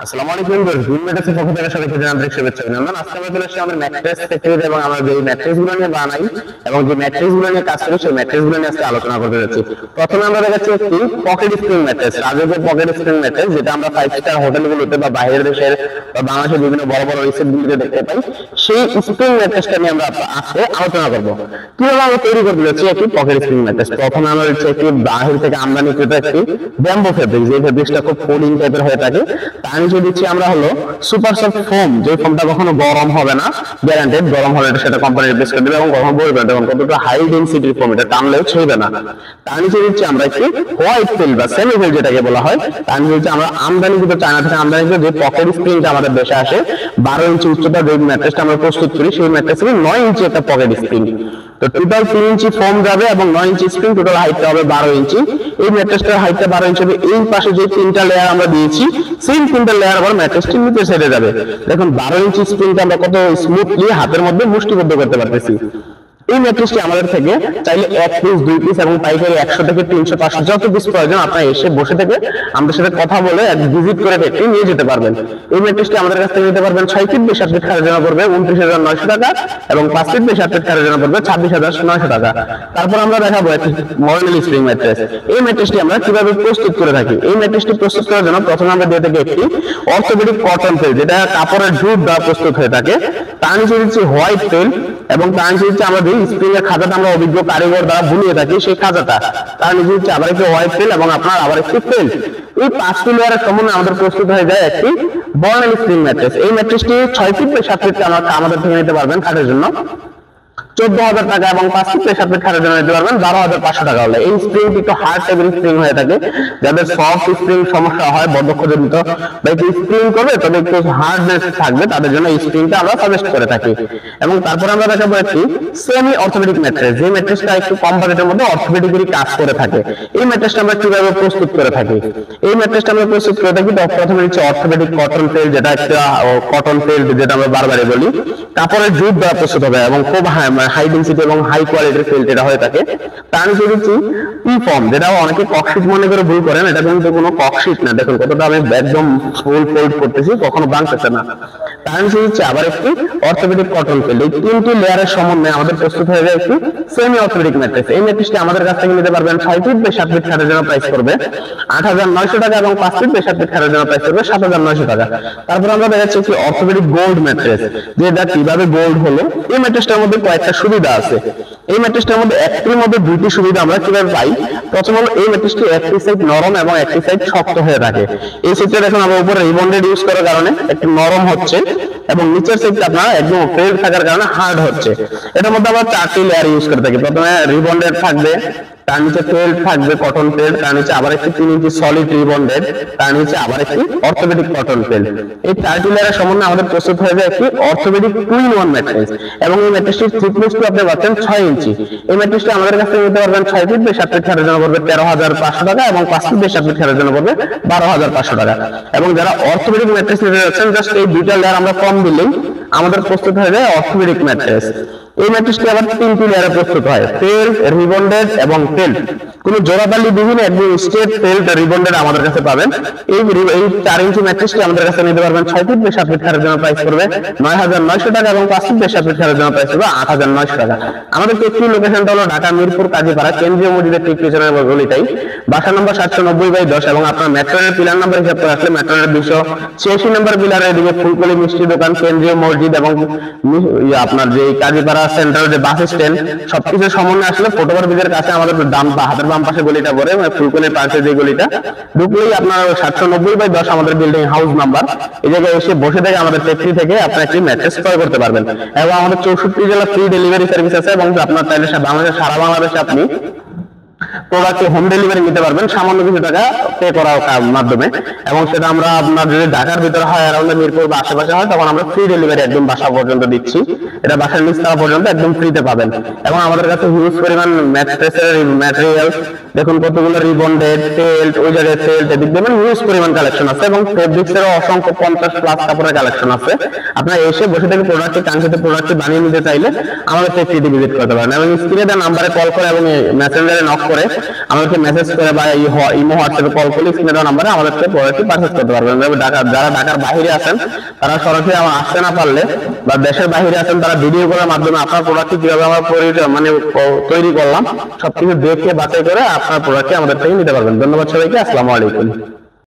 আসসালামু আলাইকুম ড্রিম ম্যাট্রেসের পক্ষ থেকে সবাইকে জানাই শুভেচ্ছা অভিনন্দন। আজকে আমরা চলে আসছি আমাদের ম্যাট্রেস ফ্যাক্টরিতে এবং আমরা যে ম্যাট্রেসগুলো নিয়ে বানাই এবং যে ম্যাট্রেসগুলো নিয়ে কাজ করি সেই ম্যাট্রেসগুলো নিয়ে আজকে আলোচনা করতে যাচ্ছি। প্রথমে আমরা দেখাচ্ছি একটি পকেট স্প্রিং ম্যাট্রেস, রাজকীয় পকেট স্প্রিং ম্যাট্রেস, যেটা আমরা 5 স্টার হোটেলগুলোতে বা বাইরের দেশের বা বাংলাদেশের বিভিন্ন বড় বড় রিসোর্টগুলোতে দেখতে পাই। সেই স্প্রিং ম্যাট্রেসটা নিয়ে আমরা আজকে আলোচনা করব। কিভাবে আমরা তৈরি করতে যাচ্ছি একটি পকেট স্প্রিং ম্যাট্রেস। প্রথমে আমরা হচ্ছে একটি বাহির থেকে আমদানিকৃত একটি ব্যাম্বো ফেব্রিক, যে ফেব্রিকটা খুব কুলিং টাইপের হয়ে থাকে, তার নিচে দিচ্ছি আমরা হলো সুপার সফট ফোম, যে ফোমটা কখনো গরম হবে না, গ্যারান্টেড। গরম হলে সেটা কোম্পানি রিপ্লেস করে দেবে এবং গরম বলবে না, দেখুন কতটা হাই ডেনসিটির ফোম, এটা টানলেও ছিঁড়বে না। তার নিচে দিচ্ছি আমরা একটি হোয়াইট ফিল বা সেমি ফিল যেটাকে বলা হয়। তার নিচে হচ্ছে আমরা আমদানিকৃত চায়না থেকে আমদানিকৃত যে পকেট স্প্রিংটা আমাদের দেশে আসে 12 ইঞ্চি উচ্চতার যে ম্যাট্রেসটা আমরা প্রস্তুত করি, সেই ম্যাট্রেসে 9 ইঞ্চি একটা পকেট স্প্রিং। তো টোটাল 3 ইঞ্চি ফোম যাবে এবং 9 ইঞ্চি স্প্রিং, টোটাল হাইটটা হবে 12 ইঞ্চি। এই ম্যাট্রেসটার হাইটটা 12 ইঞ্চি হবে। এই পাশে যে তিনটা লেয়ার আমরা দিয়েছি, সেই তিনটা লেয়ার আবার ম্যাট্রেসটির নিচে সেটে যাবে। দেখুন 12 ইঞ্চি স্প্রিংটা আমরা কত স্মুথলি হাতের মধ্যে মুষ্টিবদ্ধ করতে পারতেছি। এই ম্যাট্রেসটি আমাদের থেকে চাইলে 1 পিস 2 পিস এবং পাইকারি 100 থেকে 300 500 যত পিস প্রয়োজন আপনারা এসে বসে থেকে আমাদের সাথে কথা বলে ভিজিট করে ফ্যাক্টরি নিয়ে যেতে পারবেন। এই ম্যাট্রেসটি আমাদের কাছ থেকে নিতে পারবেন 6 ফিট বেশ 7 ফিট খারের জন্য পড়বে 29,900 টাকা এবং 5 ফিট বেশ 7 ফিট খারের জন্য পড়বে 26,900 টাকা। তারপর আমরা দেখাবো একটি মডেল স্প্রিং ম্যাট্রেস। এই ম্যাট্রেসটি আমরা কিভাবে প্রস্তুত করে থাকি। এই ম্যাট্রেসটি প্রস্তুত করার জন্য প্রথমে আমরা দিয়ে থাকি একটি অর্থোপেডিক কটন ফেল, যেটা কাপড়ের জুট দ্বারা প্রস্তুত হয়ে থাকে। তার নিচে দিচ্ছি হোয়াইট ফেল এবং তার নিচে দিচ্ছি আমরা যে স্প্রিং এর খাঁচাটা আমরা অভিজ্ঞ কারিগর দ্বারা বুনিয়ে থাকি সেই খাঁচাটা, তার নিচে দিচ্ছি আবার একটি হোয়াইট ফেল এবং আপনার আবার একটি ফেল। এই 5টি লেয়ারের সমন্বয়ে আমাদের প্রস্তুত হয়ে যায় একটি বর্ণালী স্প্রিং ম্যাট্রেস। এই ম্যাট্রেসটি 6 ফিট বাই 7 ফিট আমাদের থেকে নিতে পারবেন খাটের জন্য 14,000 টাকা এবং 5 ফিট 7 ফিট খাটের জন্য নিতে পারবেন 12,500 টাকা হলে। এই স্প্রিংটি একটু হার্ড টাইপের স্প্রিং হয়ে থাকে, যাদের সফট স্প্রিং সমস্যা হয় বদ্ধক্ষজনিত বা একটু স্প্রিং করবে তবে একটু হার্ডনেস থাকবে, তাদের জন্য এই স্প্রিংটা আমরা সাজেস্ট করে থাকি। এবং তারপরে আমরা দেখাবো একটি সেমি অর্থোপেডিক ম্যাট্রেস, যে ম্যাট্রেসটা একটু কম বাজেটের মধ্যে অর্থোপেডিকেরই কাজ করে থাকে। এই ম্যাট্রেসটা আমরা কিভাবে প্রস্তুত করে থাকি। এই ম্যাট্রেসটা আমরা প্রস্তুত করে থাকি প্রথমে হচ্ছে অর্থোপেডিক কটন ফেল, যেটা একটা কটন ফেল যেটা আমরা বারবারই বলি, কাপড়ের জুট দ্বারা প্রস্তুত হবে এবং খুব হাই ডেনসিটি এবং হাই কোয়ালিটির ফেল যেটা হয়ে থাকে। তার নিচে দিচ্ছি টি ফর্ম, যেটা অনেকে ককশিট মনে করে ভুল করেন, এটা কিন্তু কোনো ককশিট না। দেখুন কতটা আমি একদম ফুল ফোল্ড করতেছি, কখনো ভাঙতেছে না। তার নিচে দিচ্ছি আবার একটি অর্থোপেডিক কটন ফেল। এই 3টি লেয়ারের সমন্বয়ে আমাদের প্রস্তুত হয়ে যায় একটি সেমি অর্থোপেডিক ম্যাট্রেস। এই ম্যাট্রেসটি আমাদের কাছ থেকে নিতে পারবেন 6 ফিট বাই 7 ফিট খাটের জন্য প্রাইস করবে 8,900 টাকা এবং 5 ফিট বাই 7 ফিট খাটের জন্য প্রাইস করবে 7,900 টাকা। তারপর আমরা দেখাচ্ছি একটি অর্থোপেডিক গোল্ড ম্যাট্রেস, যেটা কিভাবে গোল্ড হলো। এই ম্যাট্রেসটার মধ্যে কয়েকটা সুবিধা আছে। এই ম্যাট্রেসটার মধ্যে একটির মধ্যে 2টি সুবিধা আমরা কিভাবে পাই। প্রথম হলো এই ম্যাট্রেসটি একটি সাইড নরম এবং একটি সাইড শক্ত হয়ে থাকে। এই সাইডটা দেখুন আমরা উপরে রিবন্ডেড ইউজ করার কারণে একটু নরম হচ্ছে এবং নিচের সাইডটা আপনার একদম ফেল্ড থাকার কারণে হার্ড হচ্ছে। এটার মধ্যে আমরা 4টি লেয়ার ইউজ করে থাকি। প্রথমে রিবন্ডেড থাকবে, তার নিচে ফেল্ড থাকবে কটন ফেল্ড, তার নিচে আবার একটি 3 ইঞ্চি সলিড রিবন্ডেড, তার নিচে আবার একটি অর্থোপেডিক কটন ফেল্ড। এই 4টি লেয়ারের সমন্বয়ে আমাদের প্রস্তুত হয়ে যায় একটি অর্থোপেডিক 2-in-1 ম্যাট্রেস এবং এই ম্যাট্রেসটির থিকনেসটি আপনি পাচ্ছেন 6 ইঞ্চি। এই ম্যাট্রেসটি আমাদের কাছ থেকে নিতে পারবেন 6 ফিট বাই 7 ফিট খাটের জন্য পড়বে 13,500 টাকা এবং 5 ফিট বাই 7 ফিট খাটের জন্য পড়বে 12,500 টাকা। এবং যারা অর্থোপেডিক ম্যাট্রেস নিতে যাচ্ছেন, জাস্ট এই 2টা লেয়ার আমরা কম দিলেই আমাদের প্রস্তুত হয়ে যায় অর্থোপেডিক ম্যাট্রেস। এই ম্যাট্রেসটি আবার 3টি লেয়ারে প্রস্তুত হয়, ফেল্ড, রিবন্ডেড এবং ফেল্ড। কোনো জোড়াতালি বিহীন একদম স্ট্রেট ফেল্ড রিবন্ডেড আমাদের কাছে পাবেন। এই 4 ইঞ্চি ম্যাট্রেসটি আমাদের কাছে নিতে পারবেন 6 ফিট বাই 7 ফিট খাটের জন্য প্রাইস করবে 9,900 টাকা এবং 5 ফিট বাই 7 ফিট খাটের জন্য প্রাইস করবে 8,900 টাকা। আমাদের ফ্যাক্টরি লোকেশনটা হলো ঢাকা মিরপুর কাজীপাড়া কেন্দ্রীয় মসজিদের ঠিক পিছনের গলিটাই, বাসা নম্বর 790/10 এবং আপনার মেট্রোরের পিলার নাম্বার হিসাব করে আসলে মেট্রোরের 286 নম্বর পিলারের এদিকে ফুলকলি মিষ্টি দোকান, কেন্দ্রীয় মসজিদ এবং আপনার যে কাজীপাড়া সেন্ট্রাল যে বাস স্ট্যান্ড সবকিছু সমন্বয়ে আসলে ফুটওভার ব্রিজের কাছে আমাদের হাতের বাম পাশে গলিটা পড়ে, ফুলকলির পাশে যে গলিটা ঢুকলেই আপনার 790/10 আমাদের বিল্ডিং হাউস নাম্বার। এই জায়গায় এসে বসে থেকে আমাদের ফ্যাক্টরি থেকে আপনার একটি ম্যাট্রেস ক্রয় করতে পারবেন এবং আমাদের 64 জেলা ফ্রি ডেলিভারি সার্ভিস আছে এবং আপনার চাইলে বাংলাদেশের সারা বাংলাদেশে আপনি প্রোডাক্ট হোম ডেলিভারি নিতে পারবেন সামান্য কিছু টাকা পে করার মাধ্যমে। এবং সেটা আমরা আপনার যদি ঢাকার ভিতরে হয় অ্যারাউন্ড মিরপুর বা আশেপাশে হয় তখন আমরা ফ্রি ডেলিভারি একদম বাসা পর্যন্ত দিচ্ছি। এটা বাসার নিচতলা পর্যন্ত একদম ফ্রিতে পাবেন। এবং আমাদের কাছে হিউজ পরিমাণ ম্যাট্রেসের ম্যাটেরিয়াল দেখুন, কতগুলো রিবন্ডেড, ফেল্ট, ওই জায়গায় ফেল্ট, এদিক দেবেন হিউজ পরিমাণ কালেকশন আছে এবং ফেব্রিক্সেরও অসংখ্য 50+ কাপড়ের কালেকশন আছে। আপনারা এসে বসে থেকে কাঙ্ক্ষিত প্রোডাক্টটি বানিয়ে নিতে চাইলে আমাদের ফ্যাক্টরিতে ভিজিট করতে পারেন এবং স্ক্রিনে দেওয়া নাম্বারে কল করে এবং মেসেঞ্জারে নক করে আমাদেরকে মেসেজ করে বা ইমো হোয়াটসঅ্যাপে কল করলে স্ক্রিনে দেওয়া নাম্বারে আমাদেরকে প্রোডাক্টটি পারচেজ করতে পারবেন। যারা ঢাকার বাইরে আছেন তারা সরাসরি আমার আসতে না পারলে বা দেশের বাইরে আছেন তারা ভিডিও কলের মাধ্যমে আপনার প্রোডাক্টটি কিভাবে আমরা মানে তৈরি করলাম সবকিছু দেখে বাছাই করে আপনার প্রোডাক্টটি আমাদের থেকে নিতে পারবেন। ধন্যবাদ সবাইকে, আসসালামু আলাইকুম।